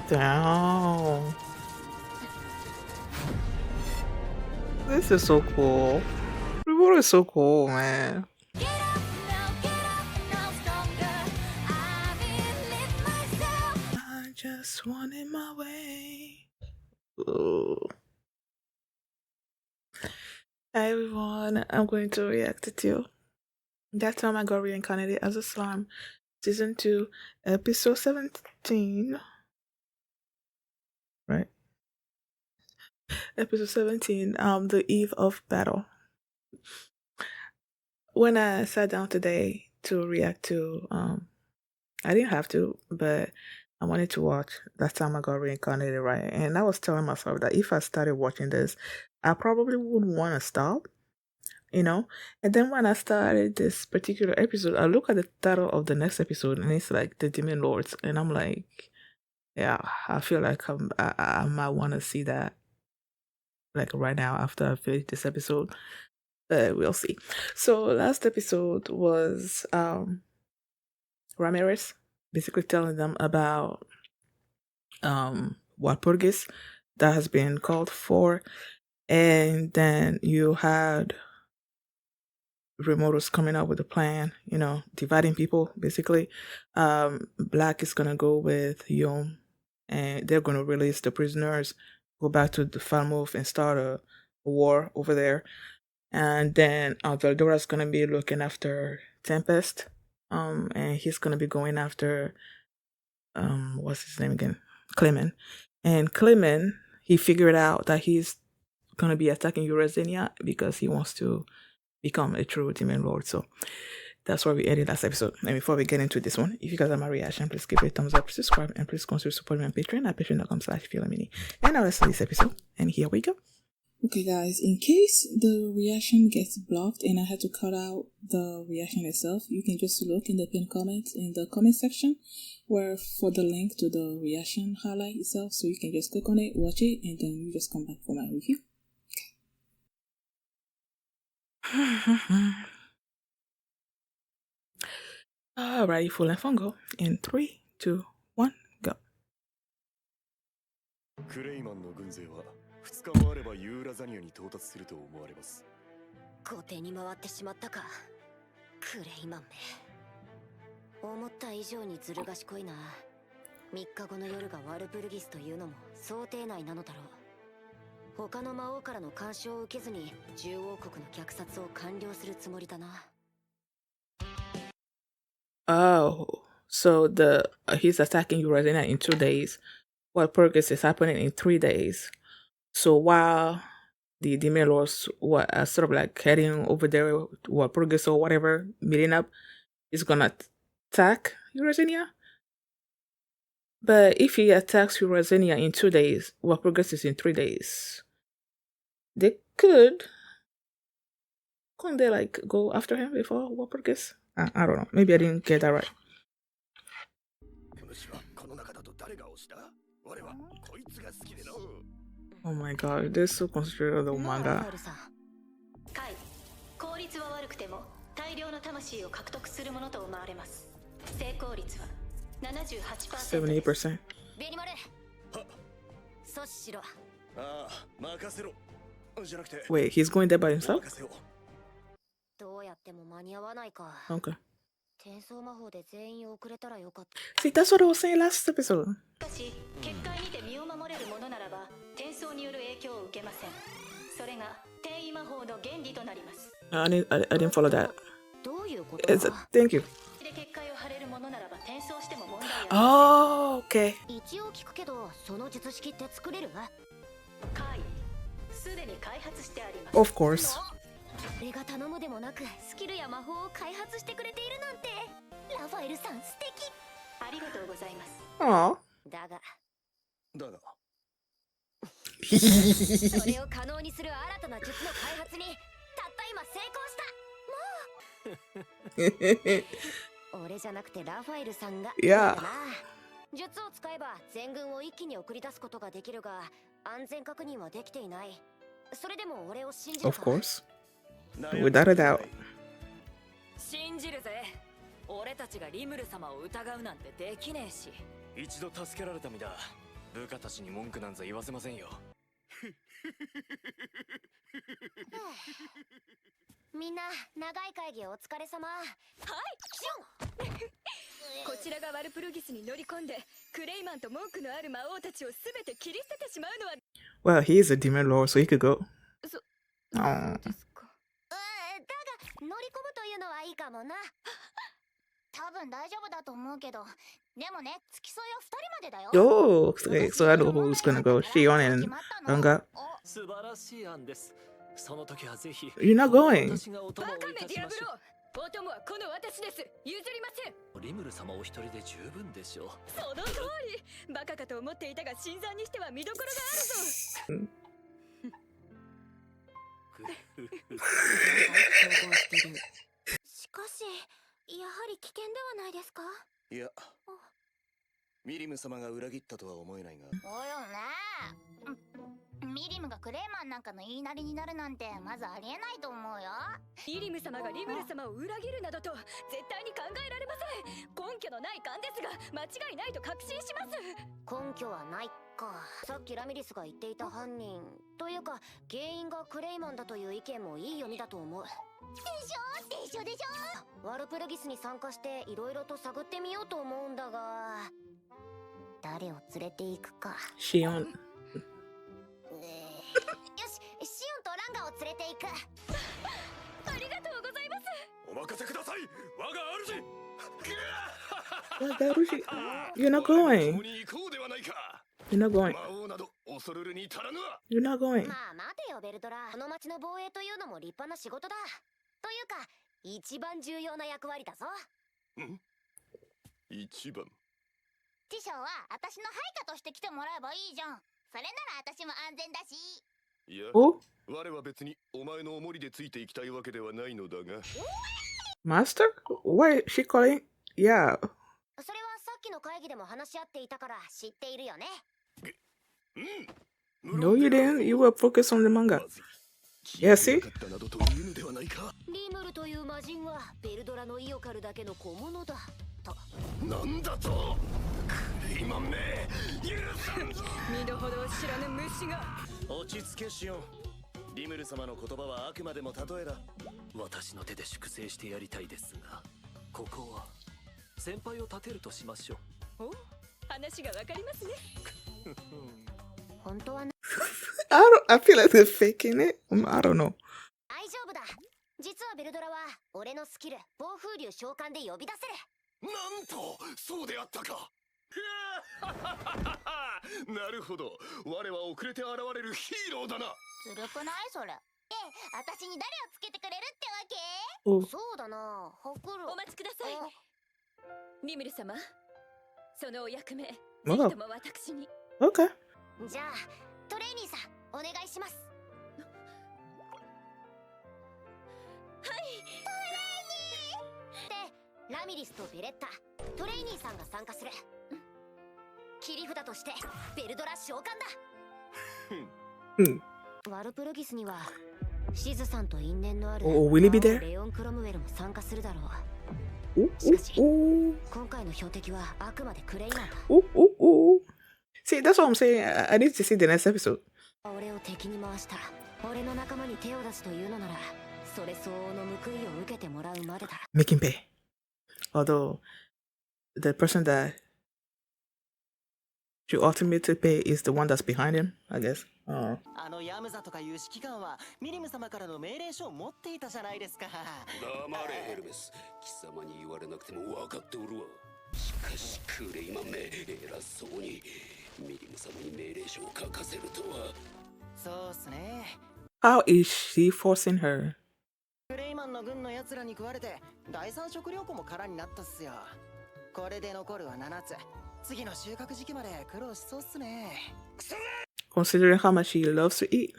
Damn. This is so cool. Rimuru is so cool, man. I just wanted my way. Ooh. Hi everyone, I'm going to react to That Time I Got Reincarnated as a Slime, Season 2, Episode 17. Right? Episode 17, The Eve of Battle. When I sat down today to react to, I didn't have to, but I wanted to watch That Time I Got Reincarnated, right? And I was telling myself that if I started watching this, I probably wouldn't want to stop, you know? And then when I started this particular episode, I look at the title of the next episode and it's like The Demon Lords. And I'm like, yeah, I feel like I might want to see that like right now after I finish this episode. We'll see. So last episode was Ramirez basically telling them about Walpurgis that has been called for, and then you had Remotos coming up with a plan, you know, dividing people basically. Black is gonna go with Yom, and they're gonna release the prisoners, go back to the Falmouth and start a war over there. And then Veldora's gonna be looking after Tempest, and he's gonna be going after what's his name again? Clement. And Clement, he figured out that he's gonna be attacking Eurasinia because he wants to become a true demon lord. So that's where we ended last episode. And before we get into this one, if you guys have my reaction, please give it a thumbs up, subscribe, and please consider supporting me on Patreon at patreon.com/feelamini. And now let's see this episode. And here we go. Okay guys, in case the reaction gets blocked and I had to cut out the reaction itself, you can just look in the pinned comments in the comment section where for the link to the reaction highlight itself, so you can just click on it, watch it, and then you just come back for my review. Alrighty, full and fungo. In 3, 2, 1, go. クレイマンの軍勢は2日もあればユーラザニアに到達すると思われます。後手に回ってしまったか。クレイマンめ。思った以上にずる賢いな。3日後の夜がワルプルギスというのも想定内なのだろう。他の魔王からの干渉を受けずに獣王国の虐殺を完了するつもりだな。Oh, so he's attacking Eurasinia in 2 days, while Purgus is happening in 3 days. So while the demon lords were sort of like heading over there to Walpurgis or whatever, meeting up, he's gonna attack Eurasinia. But if he attacks Eurasinia in 2 days, Walpurgis is in 3 days, couldn't they like go after him before Walpurgis? I don't know. Maybe I didn't get that right. Oh my god, they're so concentrated on the manga. 78%. Wait, he's going there by himself? Okay. See, that's what I was saying last episode. I didn't follow that. Thank you. Oh, okay. Of course. 俺が頼むでもなくスキルや魔法を開発してくれているなんてラファエルさん素敵ありがとうございます Aww. だがそれを可能にする新たな術の開発にたった今成功したもう俺じゃなくてラファエルさんが Yeah. 術を使えば全軍を一気に送り出すことができるが安全確認はできていないそれでも俺を信じるか Of course. Without a doubt. 信じるぜ。俺たちがリムル様を疑うなんてできねえし。一度助けられた身だ。部下たちに文句なんざ言わせませんよ。みんな長い会議お疲れ様。はい、シュン。こちらがワルプルギスに乗り込んでクレイマンと文句のある魔王たちを全て切り捨ててしまうのは。 Well, he is a demon lord, so he could go. そう Oh. ですか。だが乗り込むというのはいいかもな。多分大丈夫だと思うけど、でもね、付き添いは2人までだよ。Oh, okay, so I know who's gonna go. Shion and Ranga. 素晴らしい案です。その時はぜひ。 You're not going. 私がお供をバカめデいたしましょィアブロー、お供はこの私です。譲りません。う。リムル様お一人で十分でしょう。その通り。バカかと思っていたが新参にしては見どころがあるぞ。しかし、やはり危険ではないですか？いや、ミリム様が裏切ったとは思えないが。およね。ミリムがクレイマンなんかの言いなりになるなんてまずありえないと思うよ。イリム様がリムル様を裏切るなどと絶対に考えられません。根拠のない勘ですが間違いないと確信します。根拠はないか。さっきラミリスが言っていた犯人というか原因がクレイマンだという意見もいい読みだと思う。でしょワルプルギスに参加していろいろと探ってみようと思うんだが、誰を連れて行くか。Shion. よし、シオンとランガを連れて行く。ありがとうございます。お任せください。我が主。 What the hell? You're not going. 共に行こうではないか。 You're not going. 魔王など恐るるに足らぬわ。 You're not going. まあ待てよベルトラ。この町の防衛というのも立派な仕事だ。というか一番重要な役割だぞ。一番。師匠は私の配下として来てもらえばいいじゃん。それなら私も安全だし。いや、 Oh, 我は別にお前のおもりでついていきたいわけではないのだが。 Master? Why is she calling? Yeah. それはさっきの会議でも話し合っていたから知っているよね。No, you didn't. You were focused on the manga. Yeah, see? などというのではないか。リムルという魔人はベルドラの意を狩るだけの小物だと。なんだと。クレイマンめ、許さんぞ。身の程を知らぬ虫が。落ち着けシオン。リムル様の言葉はあくまでも例えだ。私の手で粛清してやりたいですが、ここは先輩を立てるとしましょう。お、話がわかりますね。本当はね。I feel like they're faking it. I don't know. 大丈夫だ。実はベルドラは俺のスキル暴風竜召喚で呼び出せる。なんと、そうであったか。なるほど。我は遅れて現れるヒーローだな。ずるくないそれ。私に誰をつけてくれるってわけ？ Oh, そうだな、ほくろ。お待ちください。リムル様、そのお役目、ぜひ oh, とも私に。 okay. じゃあトレイニーさんお願いします。でラミリスとベレッタ、トレイニーさんが参加する。切り札としてベルドラ召喚だ。ワルプルギスにはシズさんと因縁のある Oh, will he be there? レオン・クロムウェルも参加するだろう。 Oh, oh, 今回の標的はあくまでクレイマンだ。 oh, oh, oh. See, that's what I'm saying. I need to see the next episode. 俺を敵に回した俺の仲間に手を出すというのならそれ相応の報いを受けてもらうまでだ。 Make him pay. Although, the person that should ultimately pay is the one that's behind him, I guess. あのヤムザとかいう指揮官はミリム様からの命令書を持っていたじゃないですか。黙れヘルメス。貴様に言われなくても分かっておるわ。しかしクレイマンめ、偉そうにミリム様に命令書を書かせるとは。そうっすね。 How is she forcing her? クレイマンの軍の奴らに食われて第三食糧庫も空になったっすよ。これで残るは7つ。次の収穫時期まで苦労しそうっすね。 Considering how much she loves to eat.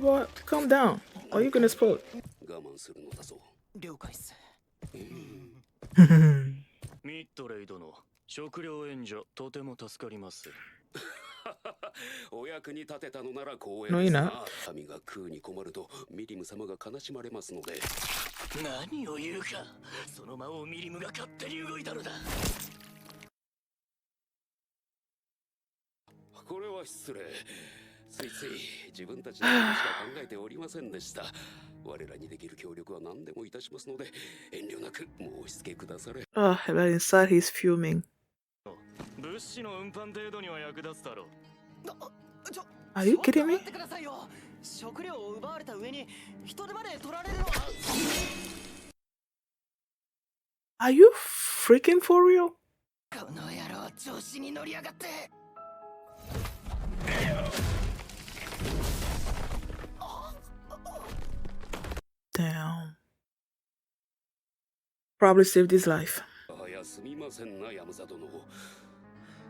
What? Calm down. Or you gonna explode. 我慢するのだぞ。了解っす。ミッドレイ殿、食料援助とても助かります。お役に立てたのなら光栄 No, で you're す not. な。神が食うに困るとミリム様が悲しまれますので。何を言うか。その魔王ミリムが勝手に動いたのだ。失礼。ついつい自分たちのことしか考えておりませんでした。我らにできる協力は何でもいたしますので、遠慮なく申し付けくだされ。Oh, but inside he's fuming. 物資の運搬程度には役立つだろう。Are you kidding me? 待ってくださいよ。食料を奪われた上に人手まで取られるのは。Are you freaking for real? この野郎調子に乗りやがって。Damn. Probably saved his life. あやすみませんな、山里殿。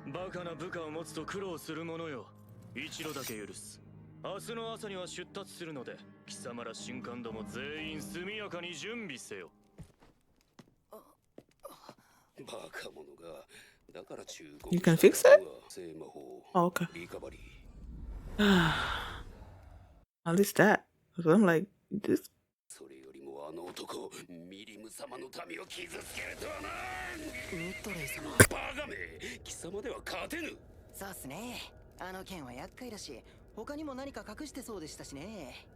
バカな部下を持つと苦労するものよ。一度だけ許す。明日の朝には出立するので、貴様ら神官ども全員速やかに準備せよ。バカ者が。だから中国。You can fix it? 聖魔法。Oh, okay. リカバリー。At least that. So I'm like, this. それよりもあの男、ミリム様の民を傷つけるとはな。ミッドレイ様。バカめ、貴様では勝てぬ。そうっすね。あの件は厄介だし、他にも何か隠してそうでしたしね。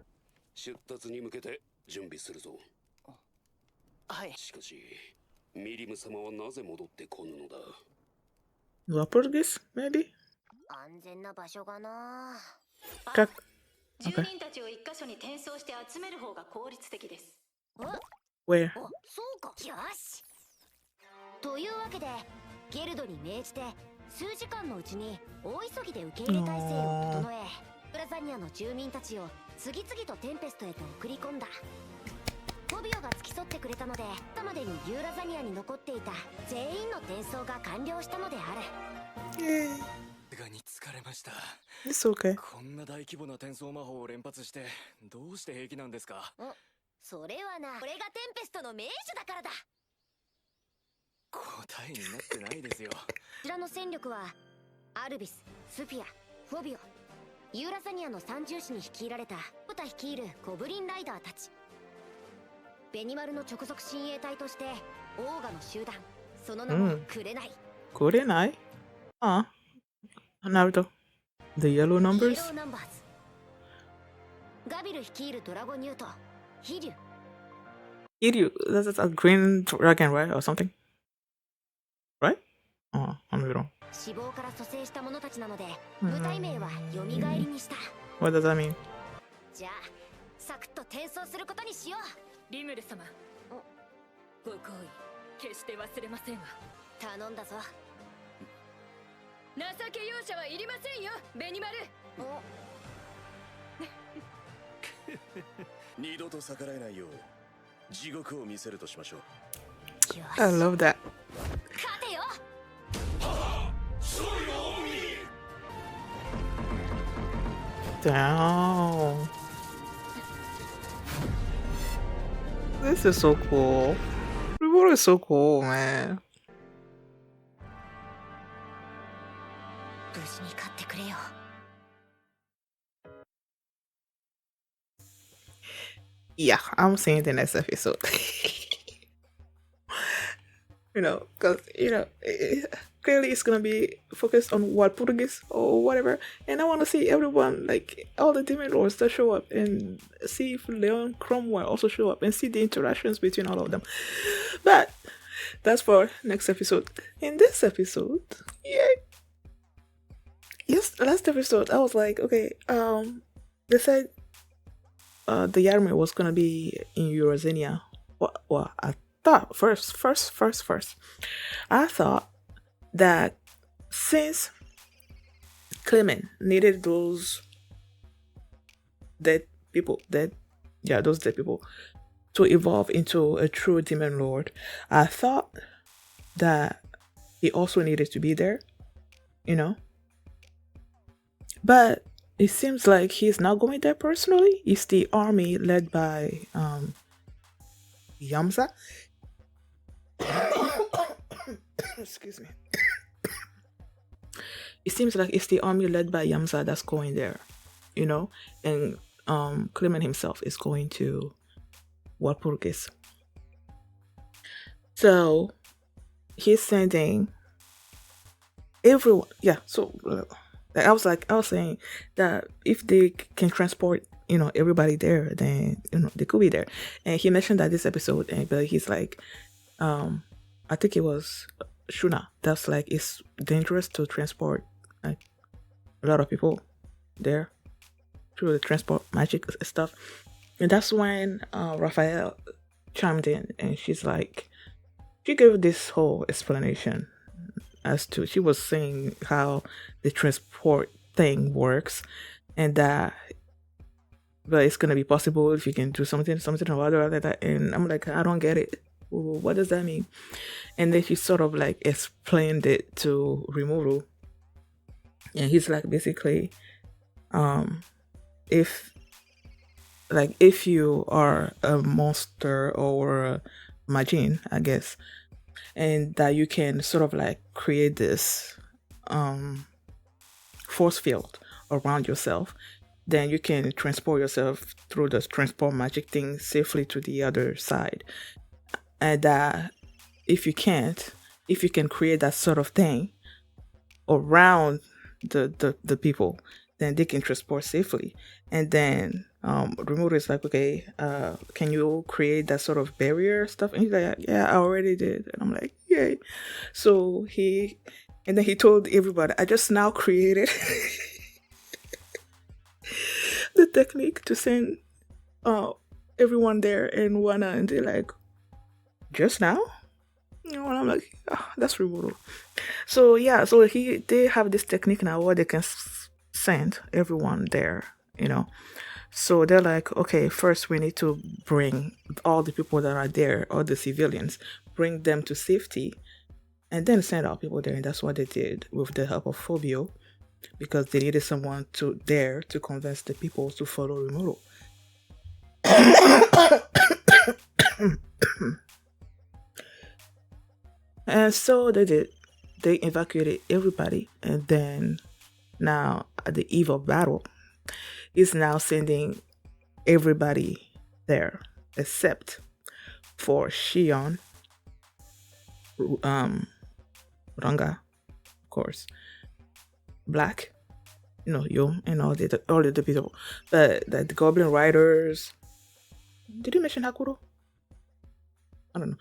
出立に向けて準備するぞ。はい。しかし、ミリム様はなぜ戻ってこぬのだ。Portuguese, maybe? 安全な場所がな。住民たちを一箇所に転送して集める方が効率的です。Where? そうか。よし。というわけで、ゲルドに命じて数時間のうちに大急ぎで受け入れ体制を整え、プラザニアの住民たちを次々とテンペストへと送り込んだ。フォビオが付き添ってくれたので、明日までにユーラザニアに残っていた全員の転送が完了したのである。がに疲れました。It's okay. こんな大規模な転送魔法を連発してどうして平気なんですか。それはな、これがテンペストの名手だからだ。答えになってないですよ。こちらの戦力はアルビス、スフィア、フォビオ、ユーラザニアの三重士に率いられたポタ率いるゴブリンライダーたち。ベニマルの直属親衛隊としてオーガの集団、その名もくれない。くれない？ああ、Naruto. The yellow numbers? ガビル率いるドラゴニュート、ヒリュ。Hiryu, that's a green dragon, right? Or something? Right? Oh, I'm wrong. 死亡から蘇生した者たちなので、部隊名は蘇りにした。What does that mean? じゃあ、サクッと転送することにしよう。リムル様、ご好意決して忘れませんわ。頼んだぞ。情け容赦はいりませんよ、ベニマル。二度と逆らえないよう地獄を見せるとしましょう。I love that. 勝てよ。Damn. This is so cool. Rimuru is so cool, man. 無事に勝ってくれよ。Yeah, I'm seeing the next episode. Because, clearly it's going to be focused on what Portuguese or whatever. And I want to see everyone, like, all the demon lords that show up and see if Leon Cromwell also show up and see the interactions between all of them. But that's for next episode. In this episode, last episode, I was like, okay, they said the army was gonna be in Eurozania. Well, I thought first. I thought that since Clement needed those dead people to evolve into a true demon lord, I thought that he also needed to be there, But it seems like he's not going there personally. It's the army led by Yamza. Excuse me. It seems like it's the army led by Yamza that's going there, and Clement himself is going to Walpurgis. So he's sending everyone. Yeah, so I was saying that if they can transport, everybody there, then they could be there. And he mentioned that this episode, but he's like, I think it was Shuna. That's like it's dangerous to transport like a lot of people there through the transport magic stuff. And that's when Raphael chimed in, and she's like, she gave this whole explanation as to she was saying how the transport thing works, and that but it's gonna be possible if you can do something or other that. And I'm like, I don't get it. What does that mean? And then she sort of like explained it to Rimuru, and he's like, basically, if if you are a monster or a magician, I guess, and that you can sort of like create this force field around yourself, then you can transport yourself through the transport magic thing safely to the other side. And that if you can't, if you can create that sort of thing around the people, then they can transport safely. And then Rimuru is like, okay, can you create that sort of barrier stuff? And he's like, yeah, I already did. And I'm like, yay. So and then he told everybody, I just now created the technique to send everyone there in Wana. And they're like, just now? And I'm like, that's Rimuru. So yeah, so they have this technique now where they can send everyone there, So they're like, okay, first we need to bring all the people that are there, all the civilians, bring them to safety, and then send our people there. And that's what they did with the help of Phobio, because they needed someone there to convince the people to follow Rimuru. And so they did. They evacuated everybody, and then now at the eve of battle, he's now sending everybody there except for Shion, Ranga, of course, Black, Yo, and all the people. But the Goblin Riders. Did you mention Hakuro? I don't know.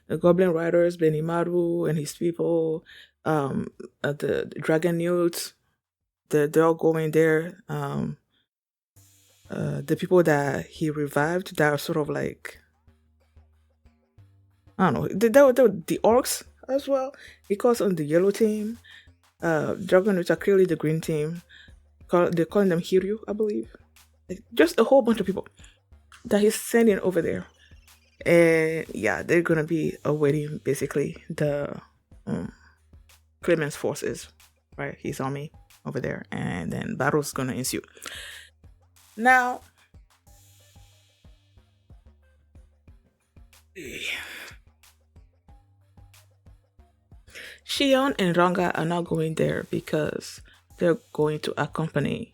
The Goblin Riders, Benimaru and his people, the Dragon Newts, they're all going there. The people that he revived that are sort of like, I don't know, the orcs as well. He calls on the yellow team. Dragon Newts are clearly the green team. They're calling them Hiryu, I believe. Like, just a whole bunch of people that he's sending over there. And yeah, they're gonna be awaiting basically the Clement's forces, right? His army over there, and then battle's gonna ensue. Now, Shion and Ranga are not going there because they're going to accompany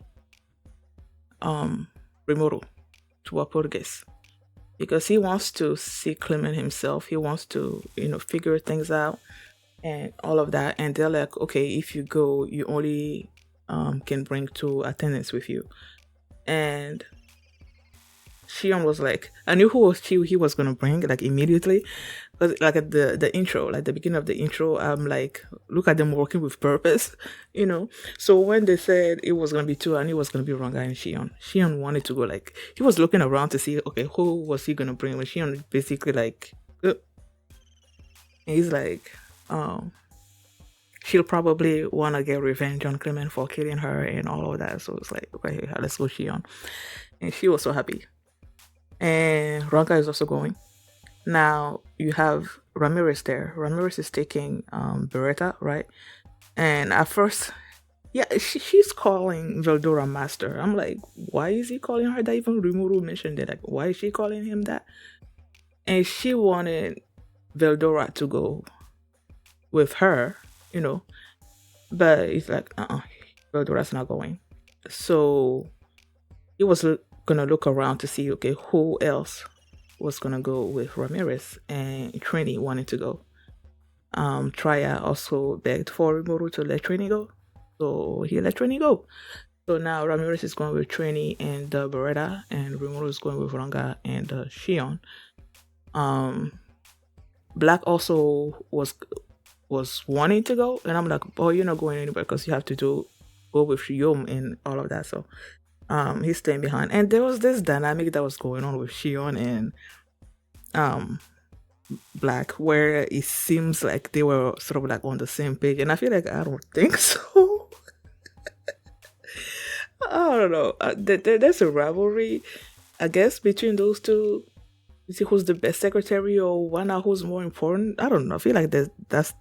Rimuru to Walpurgis, because he wants to see Clement himself. He wants to, figure things out and all of that. And they're like, okay, if you go, you only can bring 2 attendants with you. And Shion was like, I knew who he was gonna bring, like, immediately. But like at the intro, like the beginning of the intro, I'm like, look at them working with purpose, So when they said it was gonna be 2, I knew it was gonna be Ranga and Shion. Shion wanted to go, like, he was looking around to see, okay, who was he gonna bring? When Shion basically like, and he's like, she'll probably wanna get revenge on Clement for killing her and all of that. So it's like, okay, let's go Shion. And she was so happy. And Ranga is also going. Now you have Ramirez there. Ramirez is taking Beretta, right? And at first, yeah, she's calling Veldora Master. I'm like, why is he calling her that? Even Rimuru mentioned it. Like, why is she calling him that? And she wanted Veldora to go with her, But it's like, Veldora's not going. So he was gonna look around to see, okay, who else was gonna go with Ramirez, and Trini wanted to go. Traya also begged for Rimuru to let Trini go, So he let Trini go. So now Ramirez is going with Trini and Beretta, and Rimuru is going with Ranga and Shion. Black also was wanting to go, and I'm like, oh, you're not going anywhere because you have to go with Shion and all of that. So he's staying behind. And there was this dynamic that was going on with Shion and Black, where it seems like they were sort of like on the same page, and I feel like I don't think so. I don't know. There's a rivalry, I guess, between those two. You see who's the best secretary or one out who's more important. I don't know. I feel like that's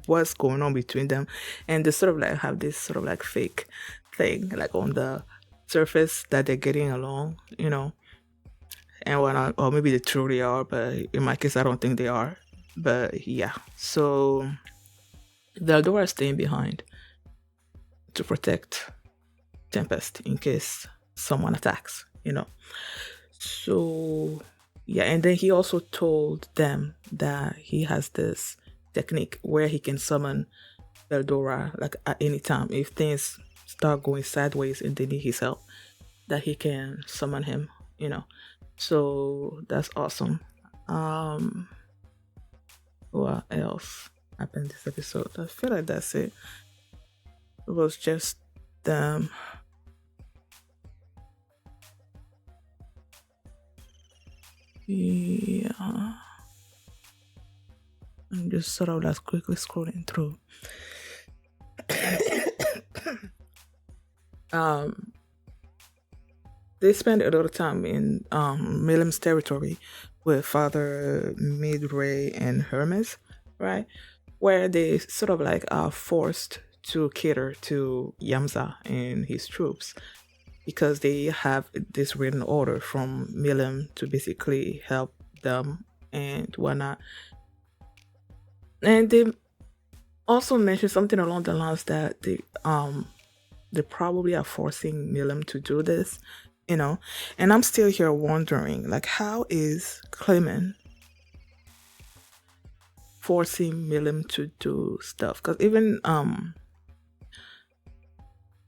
what's going on between them, and they sort of like have this sort of like fake thing, like on the surface that they're getting along, and whatnot, or maybe they truly are, but in my case, I don't think they are. But yeah, so the Eldora is staying behind to protect Tempest in case someone attacks, So yeah, and then he also told them that he has this technique where he can summon Eldora like at any time. If things start going sideways and they need his help, that he can summon him, So that's awesome. What else happened this episode? I feel like that's it. It was just them. Yeah. I'm just sort of like quickly scrolling through. They spend a lot of time in Milim's territory with Father Midray and Hermes, right? Where they sort of like are forced to cater to Yamza and his troops because they have this written order from Milim to basically help them and whatnot. And they also mentioned something along the lines that they probably are forcing Milim to do this, and I'm still here wondering, like, how is Clement forcing Milim to do stuff? Because even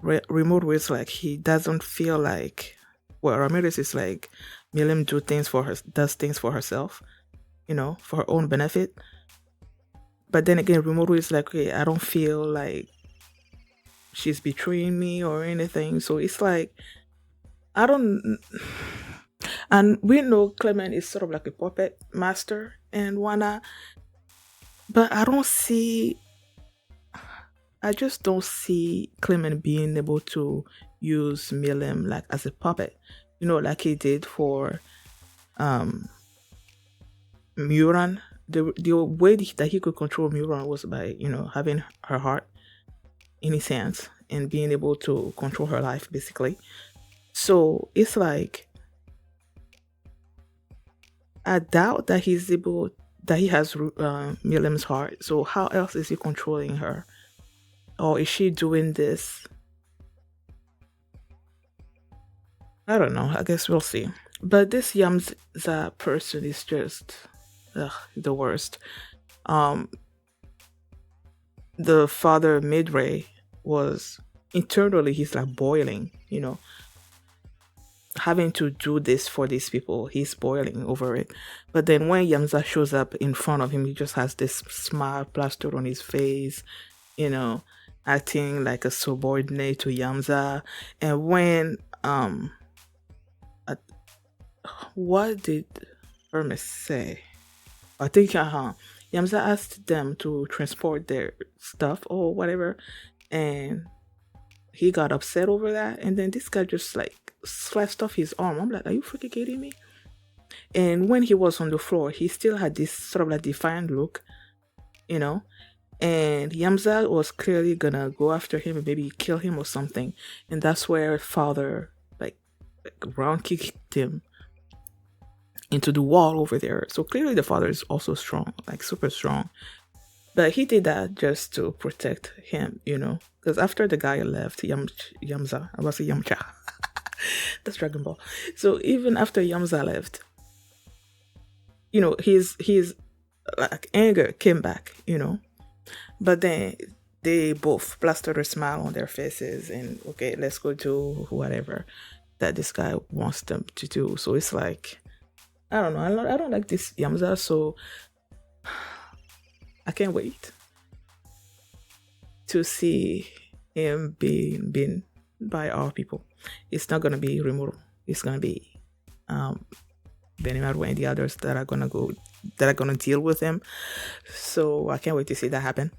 Rimuru is like, he doesn't feel like, well, Ramirez is like, Milim does things for herself, for her own benefit. But then again, Rimuru is like, okay, I don't feel like she's betraying me or anything. So it's like, I don't, and we know Clement is sort of like a puppet master and whatnot, but I just don't see Clement being able to use Milim like as a puppet, like he did for Muran. The way that he could control Muran was by, having her heart in his hands and being able to control her life, basically. So it's like, I doubt that he has Milim's heart. So how else is he controlling her? Or is she doing this? I don't know. I guess we'll see. But this Yamza person is just the worst. The Father Midray was internally, he's like boiling, having to do this for these people. He's boiling over it. But then when Yamza shows up in front of him, he just has this smile plastered on his face, acting like a subordinate to Yamza. And when what did Hermes say? I think Yamza asked them to transport their stuff or whatever, and he got upset over that. And then this guy just like slashed off his arm. I'm like, are you freaking kidding me? And when he was on the floor, he still had this sort of like defiant look, and Yamza was clearly gonna go after him and maybe kill him or something. And that's where Father like round kicked him into the wall over there. So clearly the Father is also strong, like super strong. But he did that just to protect him, because after the guy left, Yamza, I was a Yamcha. That's Dragon Ball. So even after Yamza left, his like anger came back, But then they both plastered a smile on their faces and okay, let's go do whatever that this guy wants them to do. So it's like I don't know. I don't like this Yamza, so I can't wait to see him being been by our people. It's not gonna be Rimuru. It's gonna be Benimaru and the others that are gonna deal with him. So I can't wait to see that happen.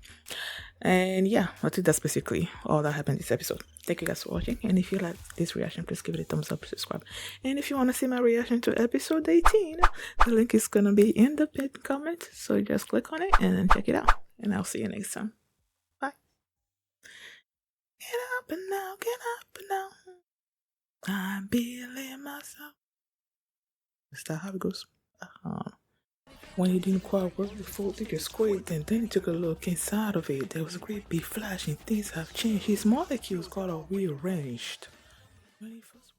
And yeah, I think that's basically all that happened this episode. Thank you guys for watching. And if you like this reaction, please give it a thumbs up, subscribe. And if you want to see my reaction to episode 18, the link is gonna be in the pinned comment. So just click on it and then check it out. And I'll see you next time. Bye. Get up and now, get up and now. I'm feeling myself. Is that how it goes? When he didn't quite work before, he just quit, and then he took a look inside of it. There was a great big flash, and things have changed. His molecules got all rearranged. When he first